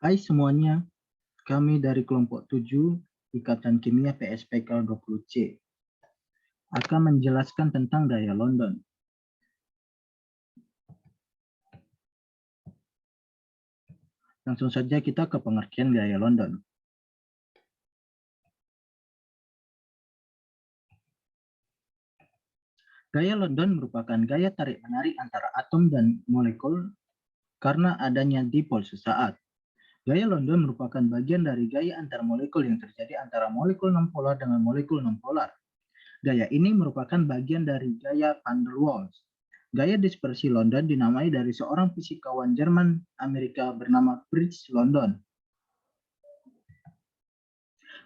Hai semuanya, kami dari kelompok 7 Ikatan Kimia PSPK 20C akan menjelaskan tentang gaya London. Langsung saja kita ke pengertian gaya London. Gaya London merupakan gaya tarik-menarik antara atom dan molekul karena adanya dipol sesaat. Gaya London merupakan bagian dari gaya antar molekul yang terjadi antara molekul nonpolar dengan molekul nonpolar. Gaya ini merupakan bagian dari gaya van der Waals. Gaya dispersi London dinamai dari seorang fisikawan Jerman Amerika bernama Fritz London.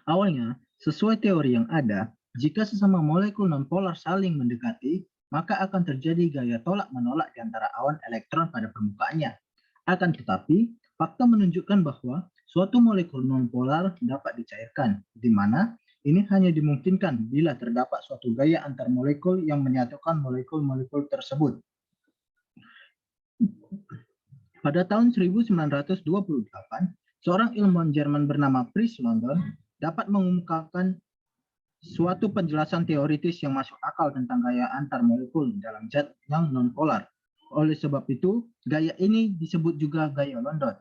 Awalnya, sesuai teori yang ada, jika sesama molekul nonpolar saling mendekati, maka akan terjadi gaya tolak-menolak di antara awan elektron pada permukaannya. Akan tetapi, fakta menunjukkan bahwa suatu molekul nonpolar dapat dicairkan, di mana ini hanya dimungkinkan bila terdapat suatu gaya antar molekul yang menyatukan molekul-molekul tersebut. Pada tahun 1928, seorang ilmuwan Jerman bernama Fritz London dapat mengungkapkan suatu penjelasan teoritis yang masuk akal tentang gaya antar molekul dalam zat yang nonpolar. Oleh sebab itu, gaya ini disebut juga gaya London.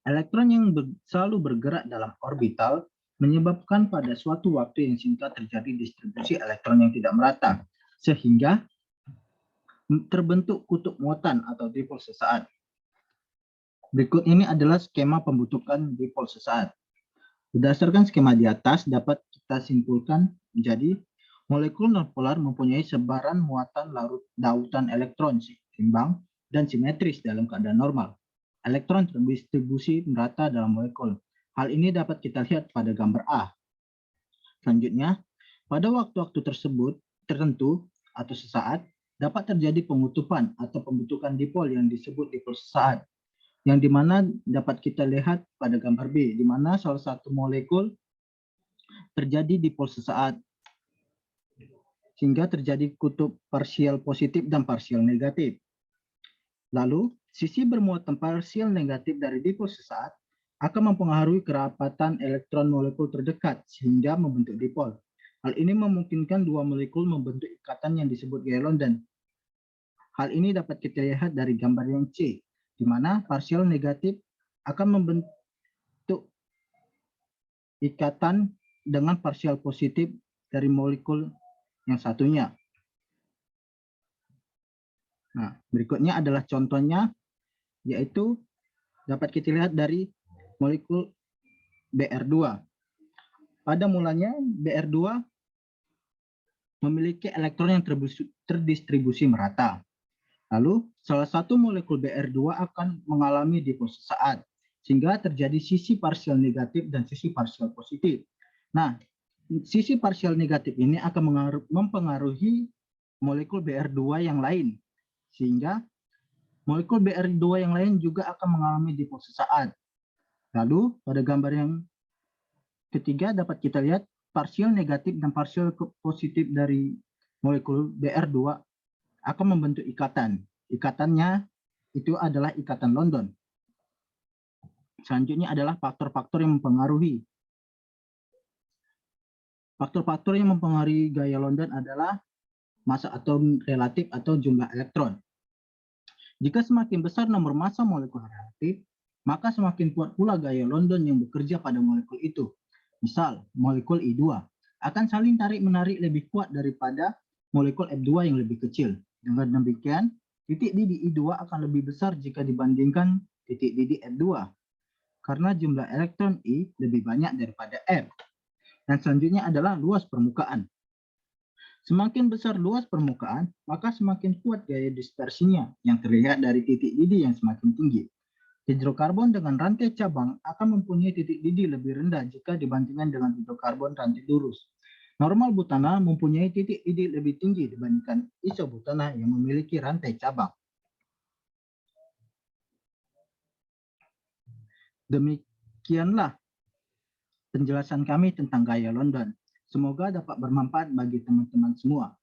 Elektron yang selalu bergerak dalam orbital menyebabkan pada suatu waktu yang singkat terjadi distribusi elektron yang tidak merata, sehingga terbentuk kutub muatan atau dipol sesaat. Berikut ini adalah skema pembentukan dipol sesaat. Berdasarkan skema di atas, dapat kita simpulkan menjadi molekul nonpolar mempunyai sebaran muatan larut dautan elektron seimbang dan simetris dalam keadaan normal. Elektron terdistribusi merata dalam molekul. Hal ini dapat kita lihat pada gambar A. Selanjutnya, pada waktu-waktu tersebut tertentu atau sesaat, dapat terjadi pengutupan atau pembentukan dipol yang disebut dipol sesaat, yang dimana dapat kita lihat pada gambar B, di mana salah satu molekul terjadi dipol sesaat, sehingga terjadi kutub parsial positif dan parsial negatif. Lalu, sisi bermuatan parsial negatif dari dipol sesaat akan mempengaruhi kerapatan elektron molekul terdekat sehingga membentuk dipol. Hal ini memungkinkan dua molekul membentuk ikatan yang disebut gaya London. Hal ini dapat kita lihat dari gambar yang C, di mana parsial negatif akan membentuk ikatan dengan parsial positif dari molekul yang satunya. Nah, berikutnya adalah contohnya, yaitu dapat kita lihat dari molekul Br2. Pada mulanya, Br2 memiliki elektron yang terdistribusi merata. Lalu, salah satu molekul Br2 akan mengalami dipol sesaat, sehingga terjadi sisi parsial negatif dan sisi parsial positif. Nah, sisi parsial negatif ini akan mempengaruhi molekul Br2 yang lain, sehingga molekul Br2 yang lain juga akan mengalami dipol sesaat. Lalu, pada gambar yang ketiga dapat kita lihat parsial negatif dan parsial positif dari molekul Br2 akan membentuk ikatan. Ikatannya itu adalah ikatan London. Selanjutnya adalah faktor-faktor yang mempengaruhi. Faktor-faktor yang mempengaruhi gaya London adalah massa atom relatif atau jumlah elektron. Jika semakin besar nomor massa molekul relatif, maka semakin kuat pula gaya London yang bekerja pada molekul itu. Misal, molekul I2 akan saling tarik-menarik lebih kuat daripada molekul F2 yang lebih kecil. Dengan demikian, titik didih I2 akan lebih besar jika dibandingkan titik didih F2, karena jumlah elektron I lebih banyak daripada F. Dan selanjutnya adalah luas permukaan. Semakin besar luas permukaan, maka semakin kuat gaya dispersinya yang terlihat dari titik didih yang semakin tinggi. Hidrokarbon dengan rantai cabang akan mempunyai titik didih lebih rendah jika dibandingkan dengan hidrokarbon rantai lurus. Normal butana mempunyai titik didih lebih tinggi dibandingkan isobutana yang memiliki rantai cabang. Demikianlah penjelasan kami tentang gaya London. Semoga dapat bermanfaat bagi teman-teman semua.